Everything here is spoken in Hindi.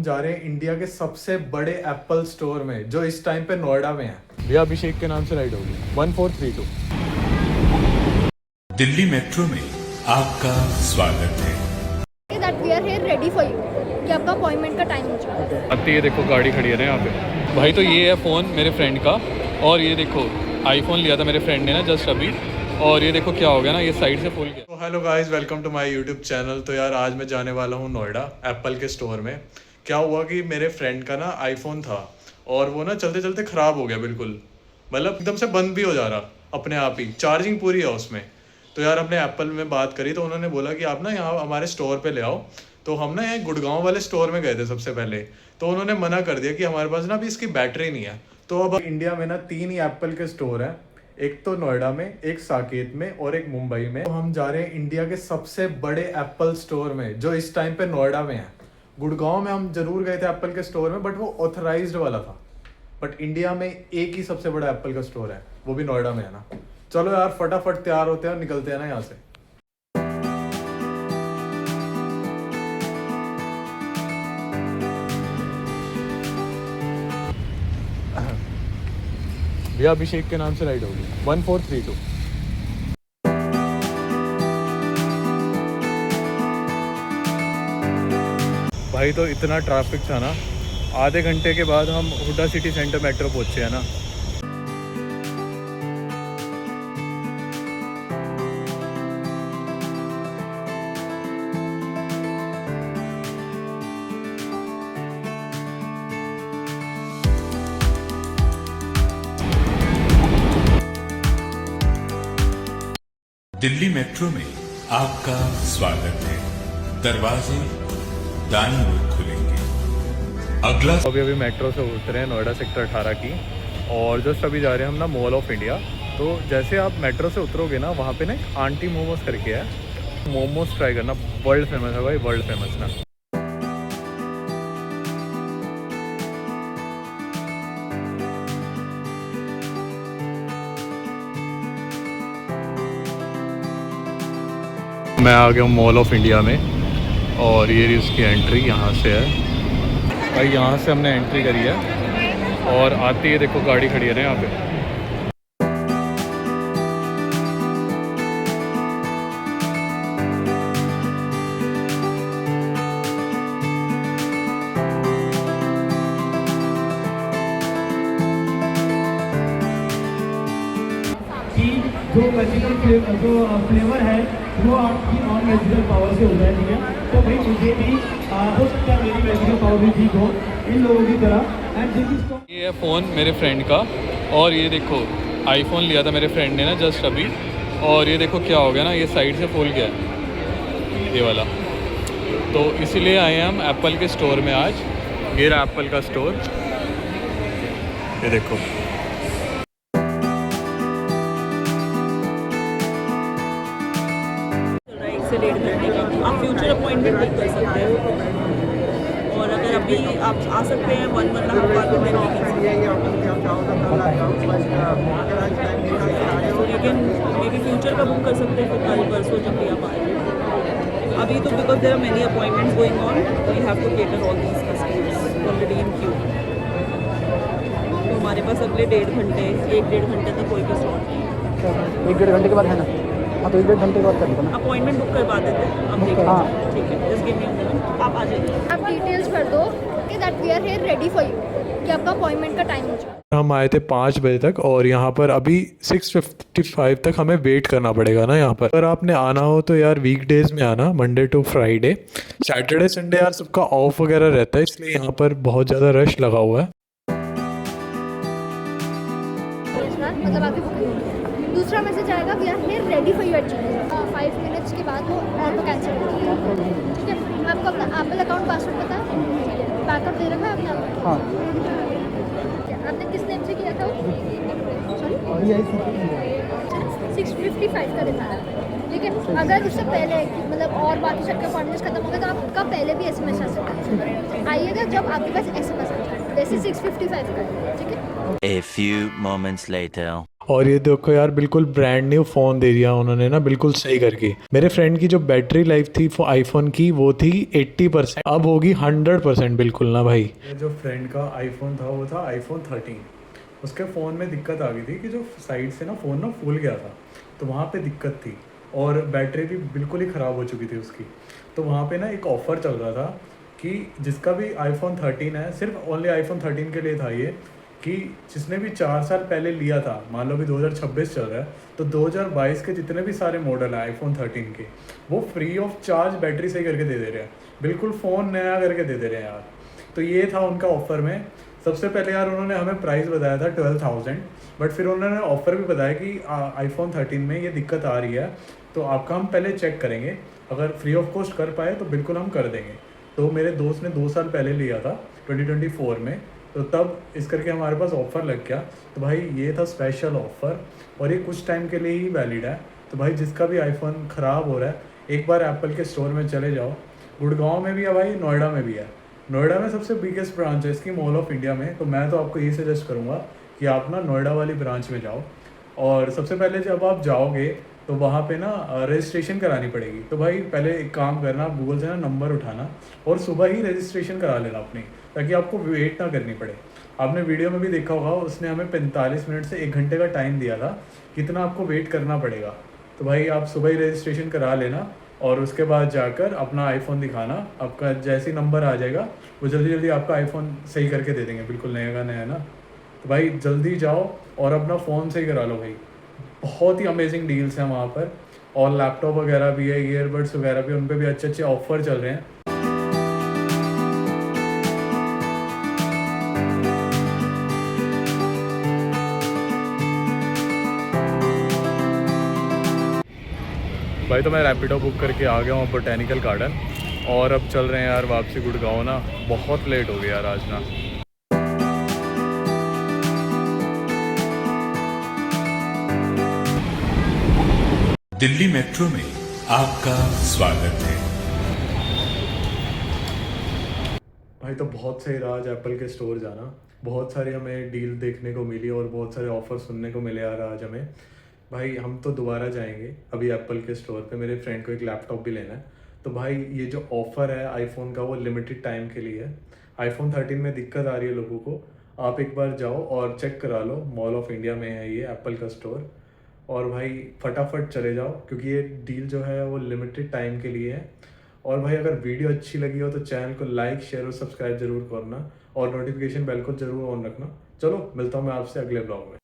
जा रहे हैं इंडिया के सबसे बड़े एप्पल स्टोर में, जो इस टाइम पे नोएडा में है। भैया अभिषेक के नाम से राइड होगी 1432। दिल्ली मेट्रो में आपका स्वागत है। That we are here ready for you कि आपका अपॉइंटमेंट का टाइम हो चुका है। अब ये देखो गाड़ी खड़ी है ना यहाँ पे भाई। तो ये है फ़ोन मेरे फ्रेंड का, और ये देखो आईफोन लिया था मेरे फ्रेंड ने ना जस्ट अभी, और ये देखो क्या हो गया ना, ये साइड से फुल गया। तो hello guys, welcome to my YouTube channel. तो यार आज मैं जाने वाला हूँ नोएडा एप्पल के स्टोर में। क्या हुआ कि मेरे फ्रेंड का ना आईफोन था और वो ना चलते चलते ख़राब हो गया बिल्कुल, मतलब एकदम से बंद भी हो जा रहा अपने आप ही, चार्जिंग पूरी है उसमें। तो यार हमने एप्पल में बात करी तो उन्होंने बोला कि आप ना यहाँ हमारे स्टोर पे ले आओ। तो हम ना यहाँ गुड़गांव वाले स्टोर में गए थे सबसे पहले, तो उन्होंने मना कर दिया कि हमारे पास ना अभी इसकी बैटरी नहीं है। तो अब इंडिया में ना 3 ही एप्पल के स्टोर हैं, एक तो नोएडा में, एक साकेत में और एक मुंबई में। तो हम जा रहे हैं इंडिया के सबसे बड़े एप्पल स्टोर में, जो इस टाइम पे नोएडा में है। गुड़गांव में हम जरूर गए थे एप्पल के स्टोर में, बट वो ऑथराइज्ड वाला था। बट इंडिया में एक ही सबसे बड़ा एप्पल का स्टोर है, वो भी नोएडा में है ना। चलो यार फटाफट तैयार होते हैं और निकलते हैं ना यहाँ से। भैया अभिषेक के नाम से राइड होगी 1432। भाई तो इतना ट्रैफिक था ना, आधे घंटे के बाद हम हुडा सिटी सेंटर मेट्रो पहुँचे हैं ना। दिल्ली मेट्रो में आपका स्वागत है। दरवाजे दाईं ओर खुलेंगे। अगला अभी मेट्रो से उतरे हैं नोएडा सेक्टर 18 की, और जस्ट अभी जा रहे हैं हम ना मॉल ऑफ इंडिया। तो जैसे आप मेट्रो से उतरोगे ना, वहाँ पे ना एक आंटी मोमोज करके है, मोमोज ट्राई करना, वर्ल्ड फेमस है भाई, वर्ल्ड फेमस ना। मैं आ गया हूँ मॉल ऑफ इंडिया में, और ये इसकी एंट्री यहाँ से है भाई। यहाँ से हमने एंट्री करी है, और आती है देखो गाड़ी खड़ी है ना यहाँ पे। जो मैजिकल जो फ्लेवर है वो आपकी नॉन मैजिकल पावर से हो जाए, ठीक है। तो भाई मुझे भी हो सकता है मेरी मैजिकल पावर भी ठीक हो इन लोगों की तरह। एंड ये है फ़ोन मेरे फ्रेंड का, और ये देखो आईफोन लिया था मेरे फ्रेंड ने ना जस्ट अभी, और ये देखो क्या हो गया ना, ये साइड से फुल गया ये वाला। तो इसीलिए आए हैं हम एप्पल के स्टोर में आज। ये रहा एप्पल का स्टोर, ये देखो। से 1.5 घंटे का आप फ्यूचर अपॉइंटमेंट बुक कर सकते हैं, और अगर अभी आप आ सकते हैं 1.5 आवर में लेकिन मेरी फ्यूचर का बुक कर सकते हैं, फिर कल परसों जब भी आप आए। अभी तो because there are many appointments going on, we have to cater all these customers already in queue. तो हमारे पास अगले 1.5 घंटे 1-1.5 घंटे तक कोई भी स्लॉट नहीं है। 1-1.5 घंटे के बाद है ना? हाँ तो 1-1.5 घंटे के बाद कर दो ना। अपॉइंटमेंट बुक करवा देते हैं आप, देख लीजिए, ठीक है। Just give me a minute, आप आ जाइए। आप डिटेल्स भर दो कि that we are here ready for you कि आपका अपॉइंटमेंट का टाइम हो चुका है। हम आए थे 5 बजे तक, और यहाँ पर अभी 6:55 तक हमें वेट करना पड़ेगा ना यहाँ पर। अगर आपने आना हो तो यार वीकडेज में आना, Monday to Friday. Saturday Sunday यार सबका ऑफ वगैरह रहता है, इसलिए यहाँ पर बहुत ज़्यादा रश लगा हुआ है। मतलब आपकी बुकिंग हो गई। दूसरा मैसेज आएगा we are here ready for you at G. 5 minutes के बाद वो ऑटो कैंसिल हो जाएगा, ठीक है। आपको अपना एप्पल अकाउंट पासवर्ड पता है? बैकअप दे रखा है आपने आपको? हाँ। आपने किस नेम से किया था वो? सॉरी 6:55 का दिखा रहा है, ठीक है। अगर उससे पहले मतलब और बाकी सबके अपॉइंटमेंट्स खत्म हो गए तो आपका पहले भी SMS आ सकता है। आइएगा जब आपके पास SMS आ जाए, जैसे 6:55 का, ठीक है। A few moments later. और ये देखो यार, बिल्कुल ब्रांड न्यू फ़ोन दे दिया उन्होंने ना, बिल्कुल सही करके। मेरे फ्रेंड की जो बैटरी लाइफ थी आईफोन की, वो थी 80%, अब होगी 100% बिल्कुल ना भाई। जो फ्रेंड का आईफोन था वो था आईफोन 13। उसके फ़ोन में दिक्कत आ गई थी कि जो साइड से ना फ़ोन ना फूल गया था, तो वहाँ पे दिक्कत थी और बैटरी भी बिल्कुल ही ख़राब हो चुकी थी उसकी। तो वहाँ पे ना एक ऑफ़र चल रहा था कि जिसका भी आईफोन 13 है, सिर्फ ओनली आईफोन 13 के लिए था ये, कि जिसने भी 4 साल पहले लिया था, मान लो भी 2026 चल रहा है, तो 2022 के जितने भी सारे मॉडल हैं आईफोन 13 के, वो फ्री ऑफ चार्ज बैटरी सही करके दे रहे हैं, बिल्कुल फ़ोन नया करके दे रहे हैं यार। तो ये था उनका ऑफ़र में। सबसे पहले यार उन्होंने हमें प्राइस बताया था 12,000, बट फिर उन्होंने ऑफ़र भी बताया कि आईफोन 13 में ये दिक्कत आ रही है, तो आपका हम पहले चेक करेंगे, अगर फ्री ऑफ कॉस्ट कर पाए तो बिल्कुल हम कर देंगे। तो मेरे दोस्त ने 2 साल पहले लिया था 2024 में, तो तब इस करके हमारे पास ऑफ़र लग गया। तो भाई ये था स्पेशल ऑफ़र, और ये कुछ टाइम के लिए ही वैलिड है। तो भाई जिसका भी आईफोन ख़राब हो रहा है, एक बार एप्पल के स्टोर में चले जाओ। गुड़गांव में भी है भाई, नोएडा में भी है। नोएडा में सबसे बिगेस्ट ब्रांच है इसकी, मॉल ऑफ इंडिया में। तो मैं तो आपको ये सजेस्ट करूँगा कि आप ना नोएडा वाली ब्रांच में जाओ, और सबसे पहले जब आप जाओगे तो वहाँ पे ना रजिस्ट्रेशन करानी पड़ेगी। तो भाई पहले एक काम करना, आप गूगल से ना नंबर उठाना और सुबह ही रजिस्ट्रेशन करा लेना अपनी, ताकि आपको वेट ना करनी पड़े। आपने वीडियो में भी देखा होगा, उसने हमें 45 मिनट से 1 घंटे का टाइम दिया था, कितना आपको वेट करना पड़ेगा। तो भाई आप सुबह ही रजिस्ट्रेशन करा लेना, और उसके बाद जाकर अपना आईफोन दिखाना। आपका जैसे ही नंबर आ जाएगा, वो जल्दी जल्दी आपका आईफोन सही करके दे देंगे, बिल्कुल नया का नया ना। तो भाई जल्दी जाओ और अपना फ़ोन सही करा लो भाई। बहुत ही अमेजिंग डील्स हैं वहाँ पर, और लैपटॉप वगैरह भी है, ईयरबड्स वगैरह भी, उन पे भी अच्छे अच्छे ऑफ़र चल रहे हैं। भाई तो मैं रैपिडो बुक करके आ गया हूँ बोटेनिकल गार्डन, और अब चल रहे हैं यार वापसी गुड़गांव ना। बहुत लेट हो गया यार आज ना। दिल्ली मेट्रो में आपका स्वागत है। भाई तो बहुत सही रहा आज एप्पल के स्टोर जाना। बहुत सारी हमें डील देखने को मिली और बहुत सारे ऑफ़र सुनने को मिले यार आज हमें। भाई हम तो दोबारा जाएंगे अभी एप्पल के स्टोर पे, मेरे फ्रेंड को एक लैपटॉप भी लेना है। तो भाई ये जो ऑफ़र है आईफोन का, वो लिमिटेड टाइम के लिए है। आईफोन 13 में दिक्कत आ रही है लोगों को, आप एक बार जाओ और चेक करा लो। मॉल ऑफ इंडिया में है ये एप्पल का स्टोर, और भाई फटाफट चले जाओ, क्योंकि ये डील जो है वो लिमिटेड टाइम के लिए है। और भाई अगर वीडियो अच्छी लगी हो तो चैनल को लाइक, शेयर और सब्सक्राइब जरूर करना, और नोटिफिकेशन बेल को जरूर ऑन रखना। चलो मिलता हूँ मैं आपसे अगले ब्लॉग में।